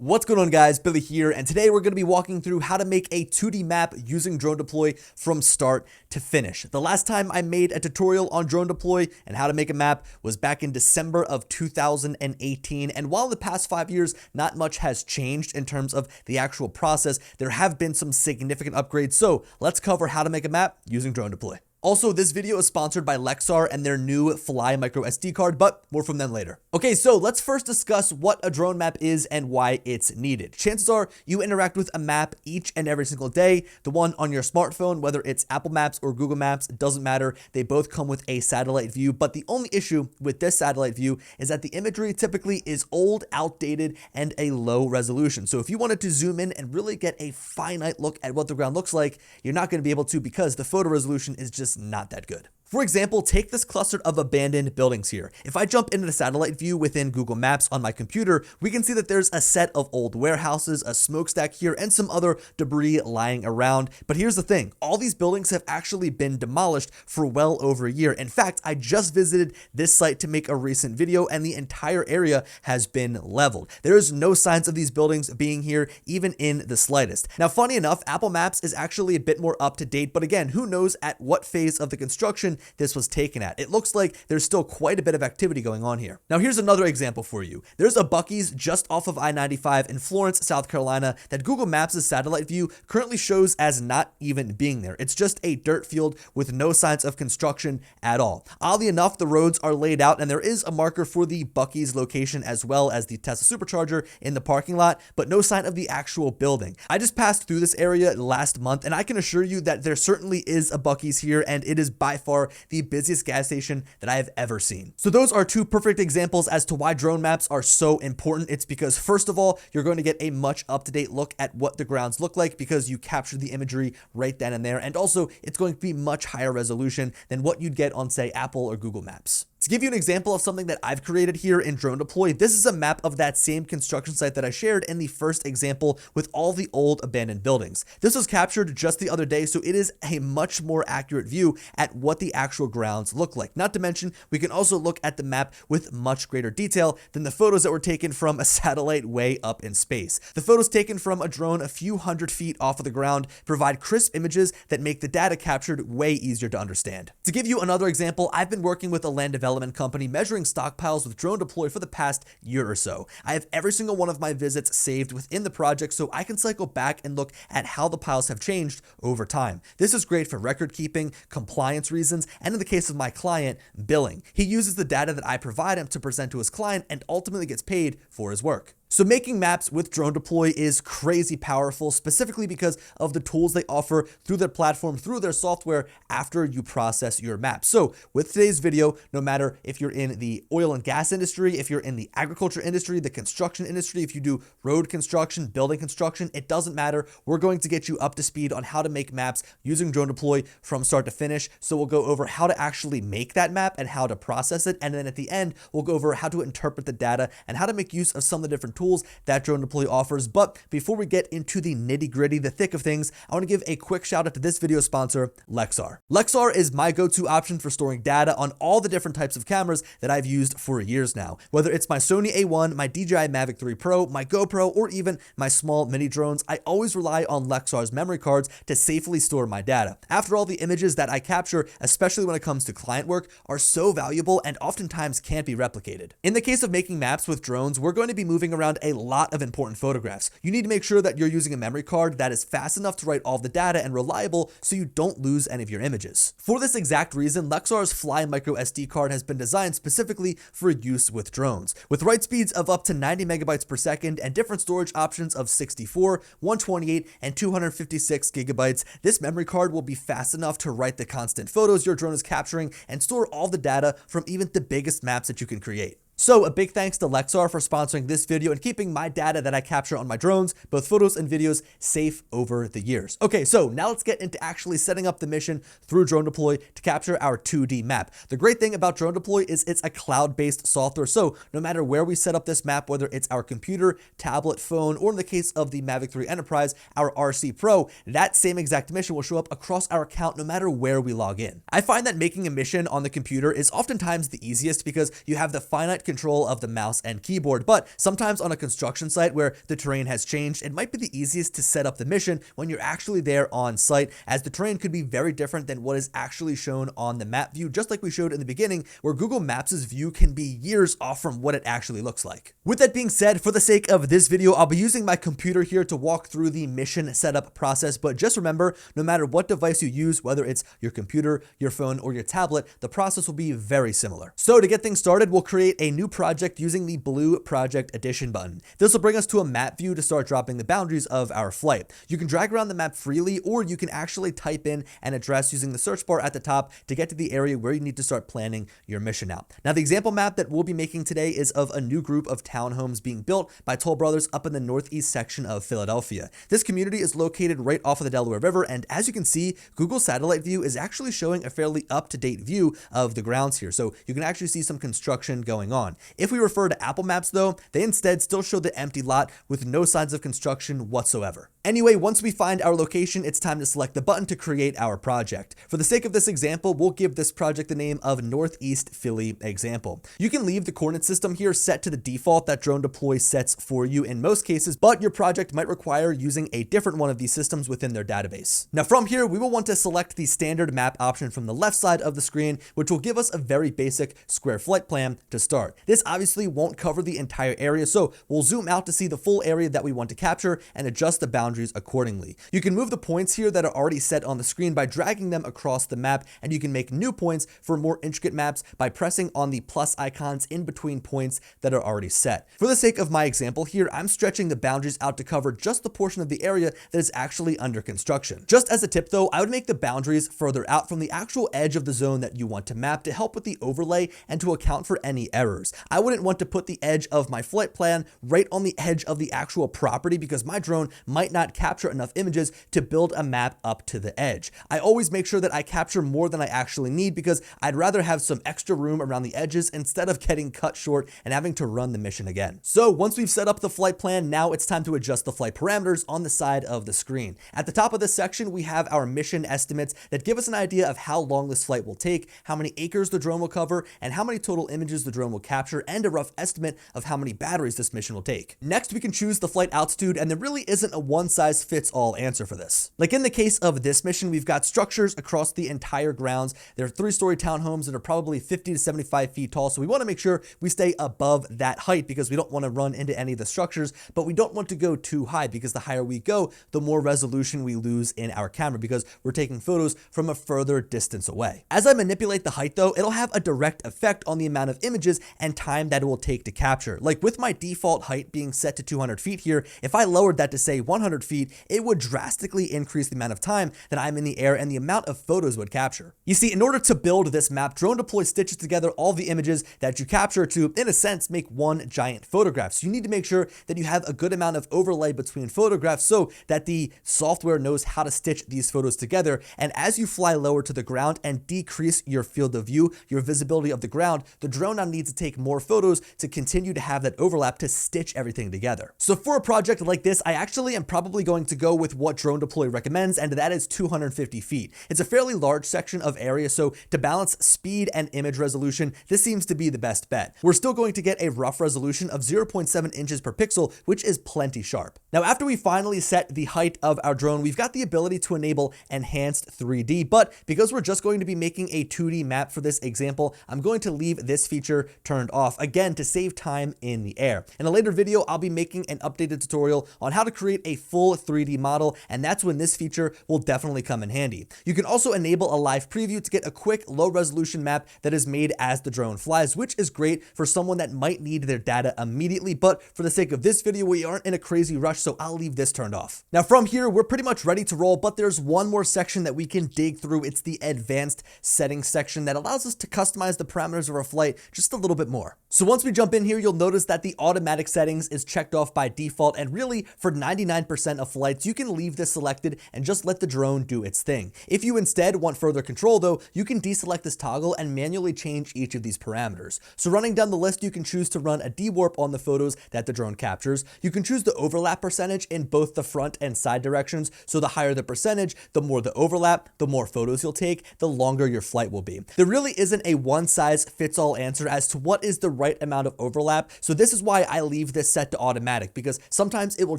What's going on, guys? Billy here, and today we're going to be walking through how to make a 2D map using DroneDeploy from start to finish. The last time I made a tutorial on DroneDeploy and how to make a map was back in December of 2018, and while in the past 5 years not much has changed in terms of the actual process, there have been some significant upgrades, so let's cover how to make a map using DroneDeploy. Also, this video is sponsored by Lexar and their new FLY microSD card, but more from them later. Okay, so let's first discuss what a drone map is and why it's needed. Chances are you interact with a map each and every single day. The one on your smartphone, whether it's Apple Maps or Google Maps, it doesn't matter. They both come with a satellite view, but the only issue with this satellite view is that the imagery typically is old, outdated, and a low resolution. So if you wanted to zoom in and really get a finite look at what the ground looks like, you're not going to be able to because the photo resolution is just not that good. For example, take this cluster of abandoned buildings here. If I jump into the satellite view within Google Maps on my computer, we can see that there's a set of old warehouses, a smokestack here, and some other debris lying around. But here's the thing, all these buildings have actually been demolished for well over a year. In fact, I just visited this site to make a recent video, and the entire area has been leveled. There is no signs of these buildings being here, even in the slightest. Now, funny enough, Apple Maps is actually a bit more up to date, but again, who knows at what phase of the construction this was taken at. It looks like there's still quite a bit of activity going on here. Now here's another example for you. There's a Buc-ee's just off of I-95 in Florence, South Carolina that Google Maps' satellite view currently shows as not even being there. It's just a dirt field with no signs of construction at all. Oddly enough, the roads are laid out and there is a marker for the Buc-ee's location as well as the Tesla supercharger in the parking lot, but no sign of the actual building. I just passed through this area last month and I can assure you that there certainly is a Buc-ee's here, and it is by far the busiest gas station that I have ever seen. So those are two perfect examples as to why drone maps are so important. It's because, first of all, you're going to get a much up-to-date look at what the grounds look like because you captured the imagery right then and there, and also it's going to be much higher resolution than what you'd get on, say, Apple or Google Maps. To give you an example of something that I've created here in DroneDeploy, this is a map of that same construction site that I shared in the first example with all the old abandoned buildings. This was captured just the other day, so it is a much more accurate view at what the actual grounds look like. Not to mention, we can also look at the map with much greater detail than the photos that were taken from a satellite way up in space. The photos taken from a drone a few hundred feet off of the ground provide crisp images that make the data captured way easier to understand. To give you another example, I've been working with a land development company measuring stockpiles with DroneDeploy for the past year or so. I have every single one of my visits saved within the project so I can cycle back and look at how the piles have changed over time. This is great for record keeping, compliance reasons, and in the case of my client, billing. He uses the data that I provide him to present to his client and ultimately gets paid for his work. So making maps with DroneDeploy is crazy powerful, specifically because of the tools they offer through their platform, through their software after you process your map. So with today's video, no matter if you're in the oil and gas industry, if you're in the agriculture industry, the construction industry, if you do road construction, building construction, it doesn't matter. We're going to get you up to speed on how to make maps using DroneDeploy from start to finish. So we'll go over how to actually make that map and how to process it. And then at the end, we'll go over how to interpret the data and how to make use of some of the different tools that DroneDeploy offers. But before we get into the nitty-gritty, the thick of things, I want to give a quick shout out to this video sponsor, Lexar. Lexar is my go-to option for storing data on all the different types of cameras that I've used for years now. Whether it's my Sony A1, my DJI Mavic 3 Pro, my GoPro, or even my small mini drones, I always rely on Lexar's memory cards to safely store my data. After all, the images that I capture, especially when it comes to client work, are so valuable and oftentimes can't be replicated. In the case of making maps with drones, we're going to be moving around a lot of important photographs. You need to make sure that you're using a memory card that is fast enough to write all of the data and reliable so you don't lose any of your images. For this exact reason, Lexar's FLY microSD card has been designed specifically for use with drones. With write speeds of up to 90 megabytes per second and different storage options of 64, 128, and 256 gigabytes, this memory card will be fast enough to write the constant photos your drone is capturing and store all the data from even the biggest maps that you can create. So a big thanks to Lexar for sponsoring this video and keeping my data that I capture on my drones, both photos and videos, safe over the years. Okay, so now let's get into actually setting up the mission through DroneDeploy to capture our 2D map. The great thing about DroneDeploy is it's a cloud-based software, so no matter where we set up this map, whether it's our computer, tablet, phone, or in the case of the Mavic 3 Enterprise, our RC Pro, that same exact mission will show up across our account no matter where we log in. I find that making a mission on the computer is oftentimes the easiest because you have the finite control of the mouse and keyboard. But sometimes on a construction site where the terrain has changed, it might be the easiest to set up the mission when you're actually there on site, as the terrain could be very different than what is actually shown on the map view, just like we showed in the beginning, where Google Maps' view can be years off from what it actually looks like. With that being said, for the sake of this video, I'll be using my computer here to walk through the mission setup process, but just remember, no matter what device you use, whether it's your computer, your phone, or your tablet, the process will be very similar. So to get things started, we'll create a new project using the blue Project Edition button. This will bring us to a map view to start dropping the boundaries of our flight. You can drag around the map freely, or you can actually type in an address using the search bar at the top to get to the area where you need to start planning your mission out. Now, the example map that we'll be making today is of a new group of townhomes being built by Toll Brothers up in the northeast section of Philadelphia. This community is located right off of the Delaware River, and as you can see, Google Satellite View is actually showing a fairly up-to-date view of the grounds here, so you can actually see some construction going on. If we refer to Apple Maps though, they instead still show the empty lot with no signs of construction whatsoever. Anyway, once we find our location, it's time to select the button to create our project. For the sake of this example, we'll give this project the name of Northeast Philly Example. You can leave the coordinate system here set to the default that DroneDeploy sets for you in most cases, but your project might require using a different one of these systems within their database. Now from here, we will want to select the standard map option from the left side of the screen, which will give us a very basic square flight plan to start. This obviously won't cover the entire area, so we'll zoom out to see the full area that we want to capture and adjust the boundaries accordingly. You can move the points here that are already set on the screen by dragging them across the map, and you can make new points for more intricate maps by pressing on the plus icons in between points that are already set. For the sake of my example here, I'm stretching the boundaries out to cover just the portion of the area that is actually under construction. Just as a tip though, I would make the boundaries further out from the actual edge of the zone that you want to map to help with the overlay and to account for any errors. I wouldn't want to put the edge of my flight plan right on the edge of the actual property because my drone might not capture enough images to build a map up to the edge. I always make sure that I capture more than I actually need because I'd rather have some extra room around the edges instead of getting cut short and having to run the mission again. So once we've set up the flight plan, now it's time to adjust the flight parameters on the side of the screen. At the top of this section, we have our mission estimates that give us an idea of how long this flight will take, how many acres the drone will cover, and how many total images the drone will capture, and a rough estimate of how many batteries this mission will take. Next, we can choose the flight altitude, and there really isn't a one-size-fits-all answer for this. Like in the case of this mission, we've got structures across the entire grounds. They're 3-story townhomes that are probably 50 to 75 feet tall, so we want to make sure we stay above that height because we don't want to run into any of the structures, but we don't want to go too high because the higher we go, the more resolution we lose in our camera because we're taking photos from a further distance away. As I manipulate the height though, it'll have a direct effect on the amount of images and time that it will take to capture. Like with my default height being set to 200 feet here, if I lowered that to say 100 feet, it would drastically increase the amount of time that I'm in the air and the amount of photos would capture. You see, in order to build this map, DroneDeploy stitches together all the images that you capture to, in a sense, make one giant photograph. So you need to make sure that you have a good amount of overlay between photographs so that the software knows how to stitch these photos together. And as you fly lower to the ground and decrease your field of view, your visibility of the ground, the drone now needs to take more photos to continue to have that overlap to stitch everything together. So for a project like this, I actually am probably going to go with what DroneDeploy recommends, and that is 250 feet. It's a fairly large section of area, so to balance speed and image resolution, this seems to be the best bet. We're still going to get a rough resolution of 0.7 inches per pixel, which is plenty sharp. Now, after we finally set the height of our drone, we've got the ability to enable enhanced 3D, but because we're just going to be making a 2D map for this example, I'm going to leave this feature turned off, again, to save time in the air. In a later video, I'll be making an updated tutorial on how to create a full 3D model, and that's when this feature will definitely come in handy. You can also enable a live preview to get a quick, low-resolution map that is made as the drone flies, which is great for someone that might need their data immediately, but for the sake of this video, we aren't in a crazy rush, so I'll leave this turned off. Now, from here, we're pretty much ready to roll, but there's one more section that we can dig through. It's the advanced settings section that allows us to customize the parameters of our flight just a little bit more. So once we jump in here, you'll notice that the automatic settings is checked off by default, and really for 99% of flights, you can leave this selected and just let the drone do its thing. If you instead want further control though, you can deselect this toggle and manually change each of these parameters. So running down the list, you can choose to run a dewarp on the photos that the drone captures. You can choose the overlap percentage in both the front and side directions. So the higher the percentage, the more the overlap, the more photos you'll take, the longer your flight will be. There really isn't a one-size-fits-all answer as to what what is the right amount of overlap. So this is why I leave this set to automatic, because sometimes it will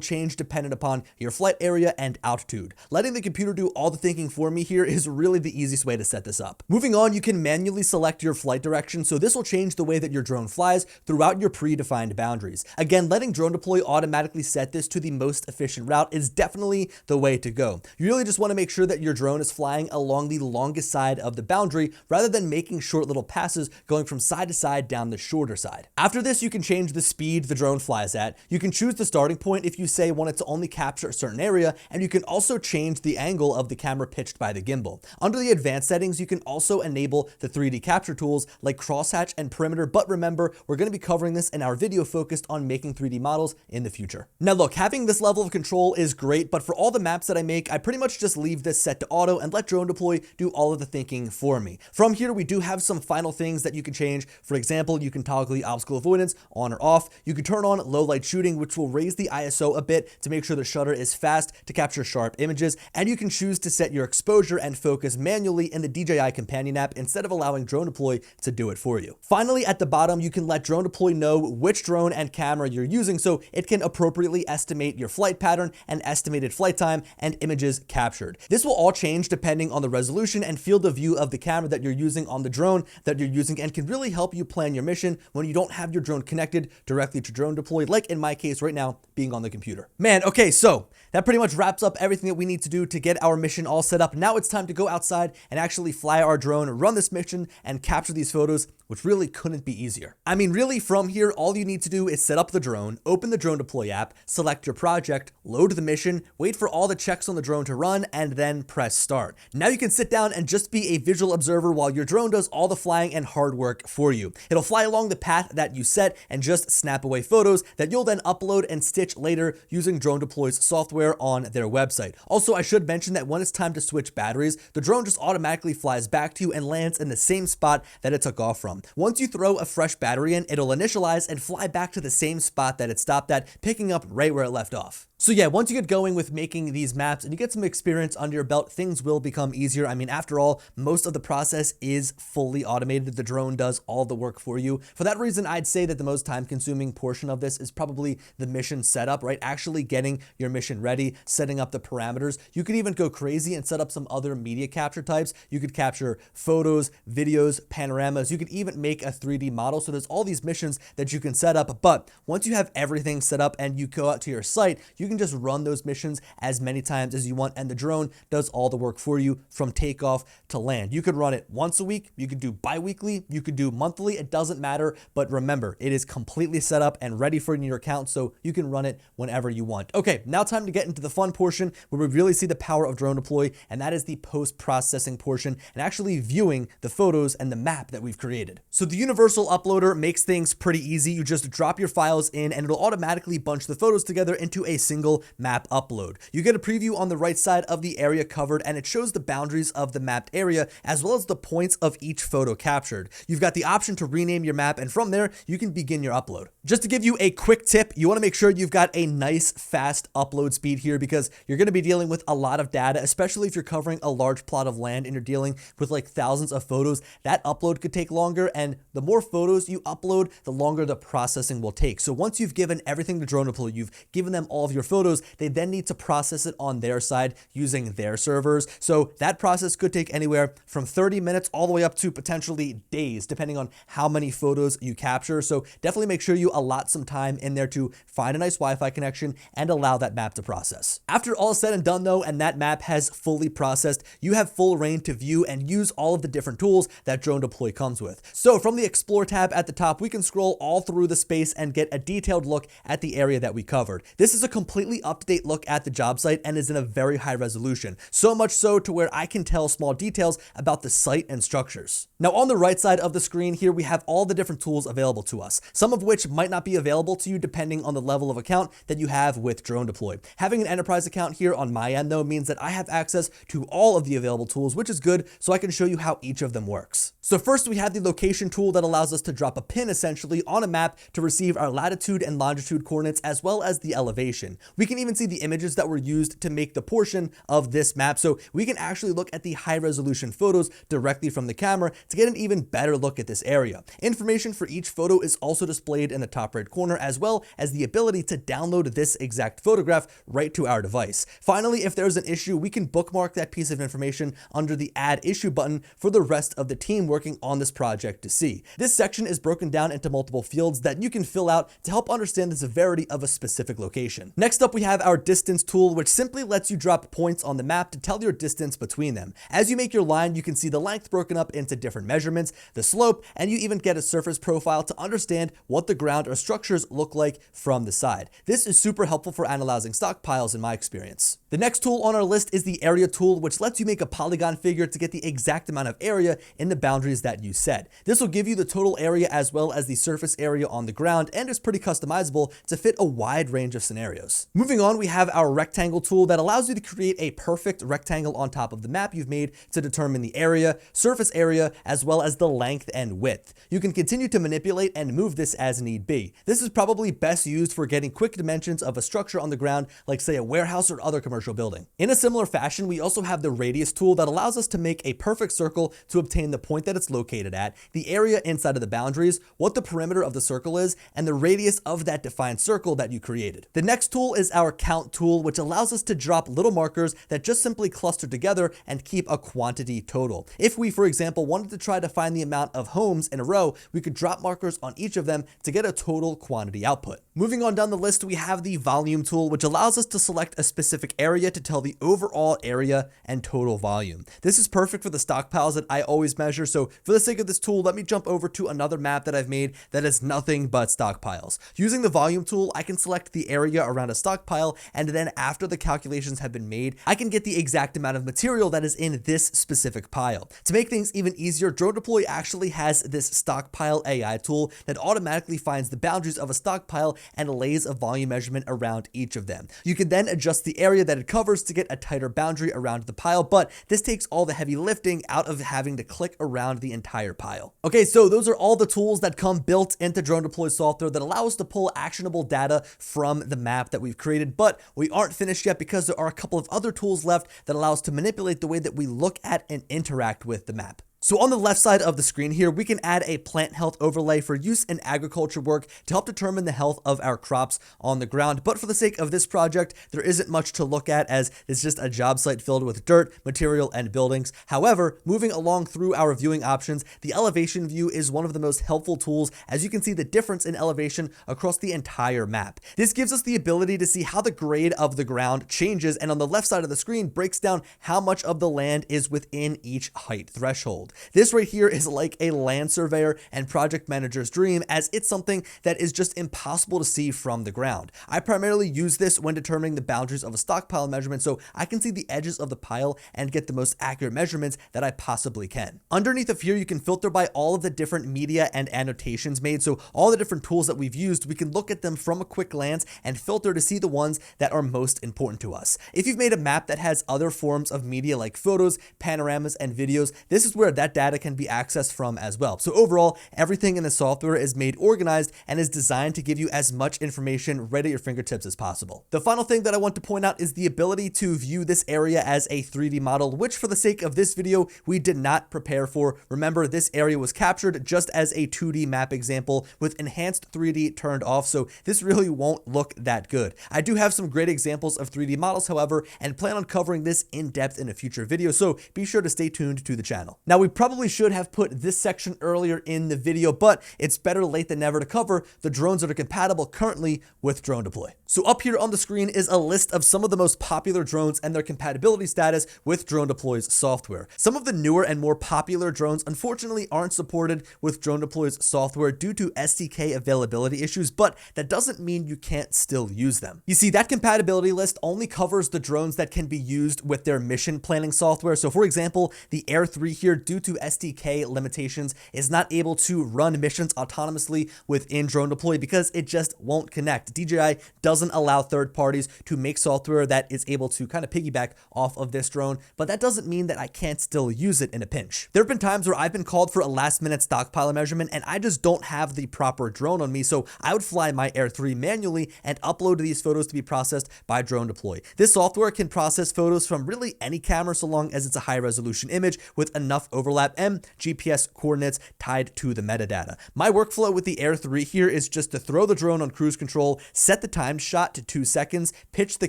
change dependent upon your flight area and altitude. Letting the computer do all the thinking for me here is really the easiest way to set this up. Moving on, you can manually select your flight direction, so this will change the way that your drone flies throughout your predefined boundaries. Again, letting DroneDeploy automatically set this to the most efficient route is definitely the way to go. You really just want to make sure that your drone is flying along the longest side of the boundary rather than making short little passes going from side to side down the shorter side. After this, you can change the speed the drone flies at. You can choose the starting point if you say want it to only capture a certain area, and you can also change the angle of the camera pitched by the gimbal. Under the advanced settings, you can also enable the 3D capture tools like crosshatch and perimeter, but remember, we're going to be covering this in our video focused on making 3D models in the future. Now look, having this level of control is great, but for all the maps that I make, I pretty much just leave this set to auto and let DroneDeploy do all of the thinking for me. From here, we do have some final things that you can change. For example, you can toggle the obstacle avoidance on or off. You can turn on low light shooting, which will raise the ISO a bit to make sure the shutter is fast to capture sharp images, and you can choose to set your exposure and focus manually in the DJI companion app instead of allowing DroneDeploy to do it for you. Finally, at the bottom, you can let DroneDeploy know which drone and camera you're using so it can appropriately estimate your flight pattern and estimated flight time and images captured. This will all change depending on the resolution and field of view of the camera that you're using on the drone that you're using, and can really help you plan your mission when you don't have your drone connected directly to DroneDeploy, like in my case right now, being on the computer. Man, okay, so that pretty much wraps up everything that we need to do to get our mission all set up. Now it's time to go outside and actually fly our drone, run this mission, and capture these photos, which really couldn't be easier. I mean, really, from here, all you need to do is set up the drone, open the DroneDeploy app, select your project, load the mission, wait for all the checks on the drone to run, and then press start. Now you can sit down and just be a visual observer while your drone does all the flying and hard work for you. It'll fly along the path that you set and just snap away photos that you'll then upload and stitch later using DroneDeploy's software on their website. Also, I should mention that when it's time to switch batteries, the drone just automatically flies back to you and lands in the same spot that it took off from. Once you throw a fresh battery in, it'll initialize and fly back to the same spot that it stopped at, picking up right where it left off. So yeah, once you get going with making these maps and you get some experience under your belt, things will become easier. I mean, after all, most of the process is fully automated. The drone does all the work for you. For that reason, I'd say that the most time-consuming portion of this is probably the mission setup, right? Actually getting your mission ready, setting up the parameters. You could even go crazy and set up some other media capture types. You could capture photos, videos, panoramas. You could even make a 3D model. So there's all these missions that you can set up. But once you have everything set up and you go out to your site, you can just run those missions as many times as you want, and the drone does all the work for you from takeoff to land. You could run it once a week, you could do bi-weekly, you could do monthly, it doesn't matter, but remember, it is completely set up and ready for your account, so you can run it whenever you want. Okay, now time to get into the fun portion where we really see the power of DroneDeploy, and that is the post-processing portion and actually viewing the photos and the map that we've created. So the universal uploader makes things pretty easy. You just drop your files in and it'll automatically bunch the photos together into a single map upload. You get a preview on the right side of the area covered, and it shows the boundaries of the mapped area as well as the points of each photo captured. You've got the option to rename your map, and from there you can begin your upload. Just to give you a quick tip, you want to make sure you've got a nice fast upload speed here, because you're going to be dealing with a lot of data, especially if you're covering a large plot of land and you're dealing with like thousands of photos. That upload could take longer, and the more photos you upload, the longer the processing will take. So once you've given everything to DroneDeploy, you've given them all of your photos, they then need to process it on their side using their servers. So that process could take anywhere from 30 minutes all the way up to potentially days, depending on how many photos you capture. So definitely make sure you allot some time in there to find a nice Wi-Fi connection and allow that map to process. After all said and done though, and that map has fully processed, you have full reign to view and use all of the different tools that DroneDeploy comes with. So from the Explore tab at the top, we can scroll all through the space and get a detailed look at the area that we covered. This is a completely up-to-date look at the job site and is in a very high resolution, so much so to where I can tell small details about the site and structures. Now on the right side of the screen here, we have all the different tools available to us, some of which might not be available to you depending on the level of account that you have with DroneDeploy. Having an enterprise account here on my end though means that I have access to all of the available tools, which is good, so I can show you how each of them works. So first we have the location tool that allows us to drop a pin essentially on a map to receive our latitude and longitude coordinates as well as the elevation. We can even see the images that were used to make the portion of this map, so we can actually look at the high resolution photos directly from the camera to get an even better look at this area. Information for each photo is also displayed in the top right corner, as well as the ability to download this exact photograph right to our device. Finally, if there's an issue, we can bookmark that piece of information under the Add Issue button for the rest of the team working on this project to see. This section is broken down into multiple fields that you can fill out to help understand the severity of a specific location. Next up, we have our distance tool, which simply lets you drop points on the map to tell your distance between them. As you make your line, you can see the length broken up into different measurements, the slope, and you even get a surface profile to understand what the ground or structures look like from the side. This is super helpful for analyzing stockpiles in my experience. The next tool on our list is the area tool, which lets you make a polygon figure to get the exact amount of area in the boundaries that you set. This will give you the total area as well as the surface area on the ground, and is pretty customizable to fit a wide range of scenarios. Moving on, we have our rectangle tool that allows you to create a perfect rectangle on top of the map you've made to determine the area, surface area, as well as the length and width. You can continue to manipulate and move this as need be. This is probably best used for getting quick dimensions of a structure on the ground, like say a warehouse or other commercial building. In a similar fashion, we also have the radius tool that allows us to make a perfect circle to obtain the point that it's located at, the area inside of the boundaries, what the perimeter of the circle is, and the radius of that defined circle that you created. The next tool is our count tool, which allows us to drop little markers that just simply cluster together and keep a quantity total. If we, for example, wanted to try to find the amount of homes in a row, we could drop markers on each of them to get a total quantity output. Moving on down the list, we have the volume tool, which allows us to select a specific area to tell the overall area and total volume. This is perfect for the stockpiles that I always measure, so for the sake of this tool, let me jump over to another map that I've made that is nothing but stockpiles. Using the volume tool, I can select the area around a stockpile, and then after the calculations have been made, I can get the exact amount of material that is in this specific pile. To make things even easier, DroneDeploy actually has this stockpile AI tool that automatically finds the boundaries of a stockpile and lays a volume measurement around each of them. You can then adjust the area that it covers to get a tighter boundary around the pile, but this takes all the heavy lifting out of having to click around the entire pile. Okay, so those are all the tools that come built into DroneDeploy software that allow us to pull actionable data from the map that we've created, but we aren't finished yet because there are a couple of other tools left that allow us to manipulate the way that we look at and interact with the map. So on the left side of the screen here, we can add a plant health overlay for use in agriculture work to help determine the health of our crops on the ground. But for the sake of this project, there isn't much to look at as it's just a job site filled with dirt, material, and buildings. However, moving along through our viewing options, the elevation view is one of the most helpful tools, as you can see the difference in elevation across the entire map. This gives us the ability to see how the grade of the ground changes, and on the left side of the screen breaks down how much of the land is within each height threshold. This right here is like a land surveyor and project manager's dream, as it's something that is just impossible to see from the ground. I primarily use this when determining the boundaries of a stockpile measurement, so I can see the edges of the pile and get the most accurate measurements that I possibly can. Underneath of here, you can filter by all of the different media and annotations made, so all the different tools that we've used, we can look at them from a quick glance and filter to see the ones that are most important to us. If you've made a map that has other forms of media like photos, panoramas, and videos, this is where that data can be accessed from as well. So overall, everything in the software is made organized and is designed to give you as much information right at your fingertips as possible. The final thing that I want to point out is the ability to view this area as a 3D model, which for the sake of this video, we did not prepare for. Remember, this area was captured just as a 2D map example with enhanced 3D turned off, so this really won't look that good. I do have some great examples of 3D models, however, and plan on covering this in depth in a future video, so be sure to stay tuned to the channel. Now, we probably should have put this section earlier in the video, but it's better late than never to cover the drones that are compatible currently with DroneDeploy. So up here on the screen is a list of some of the most popular drones and their compatibility status with DroneDeploy's software. Some of the newer and more popular drones unfortunately aren't supported with DroneDeploy's software due to SDK availability issues, but that doesn't mean you can't still use them. You see, that compatibility list only covers the drones that can be used with their mission planning software. So for example, the Air 3 here, due to SDK limitations, is not able to run missions autonomously within DroneDeploy because it just won't connect. DJI doesn't doesn't allow third parties to make software that is able to kind of piggyback off of this drone, but that doesn't mean that I can't still use it in a pinch. There have been times where I've been called for a last minute stockpile measurement and I just don't have the proper drone on me, so I would fly my Air 3 manually and upload these photos to be processed by DroneDeploy. This software can process photos from really any camera so long as it's a high resolution image with enough overlap and GPS coordinates tied to the metadata. My workflow with the Air 3 here is just to throw the drone on cruise control, set the time shot to 2 seconds, pitch the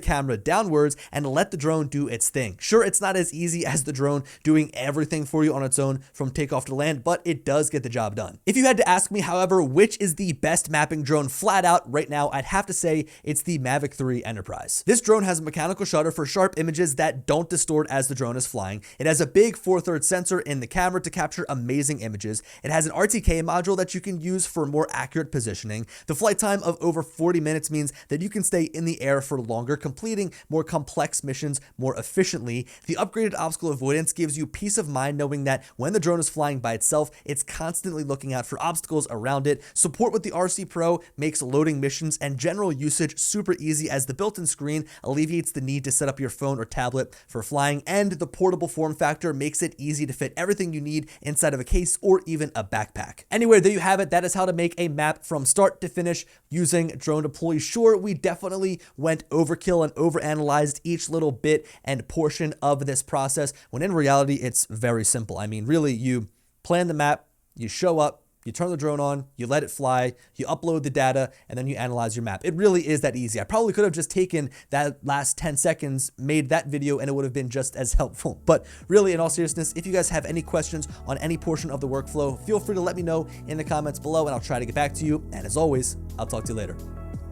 camera downwards, and let the drone do its thing. Sure, it's not as easy as the drone doing everything for you on its own from takeoff to land, but it does get the job done. If you had to ask me, however, which is the best mapping drone flat out right now, I'd have to say it's the Mavic 3 Enterprise. This drone has a mechanical shutter for sharp images that don't distort as the drone is flying. It has a big 4/3 sensor in the camera to capture amazing images. It has an RTK module that you can use for more accurate positioning. The flight time of over 40 minutes means that you can stay in the air for longer, completing more complex missions more efficiently. The upgraded obstacle avoidance gives you peace of mind knowing that when the drone is flying by itself, it's constantly looking out for obstacles around it. Support with the RC Pro makes loading missions and general usage super easy as the built-in screen alleviates the need to set up your phone or tablet for flying, and the portable form factor makes it easy to fit everything you need inside of a case or even a backpack. Anyway, there you have it. That is how to make a map from start to finish using DroneDeploy. Sure, we definitely went overkill and overanalyzed each little bit and portion of this process, when in reality, it's very simple. I mean, really, you plan the map, you show up, you turn the drone on, you let it fly, you upload the data, and then you analyze your map. It really is that easy. I probably could have just taken that last 10 seconds, made that video, and it would have been just as helpful. But really, in all seriousness, if you guys have any questions on any portion of the workflow, feel free to let me know in the comments below, and I'll try to get back to you. And as always, I'll talk to you later.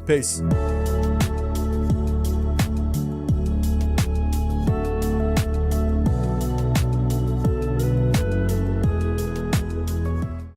Peace.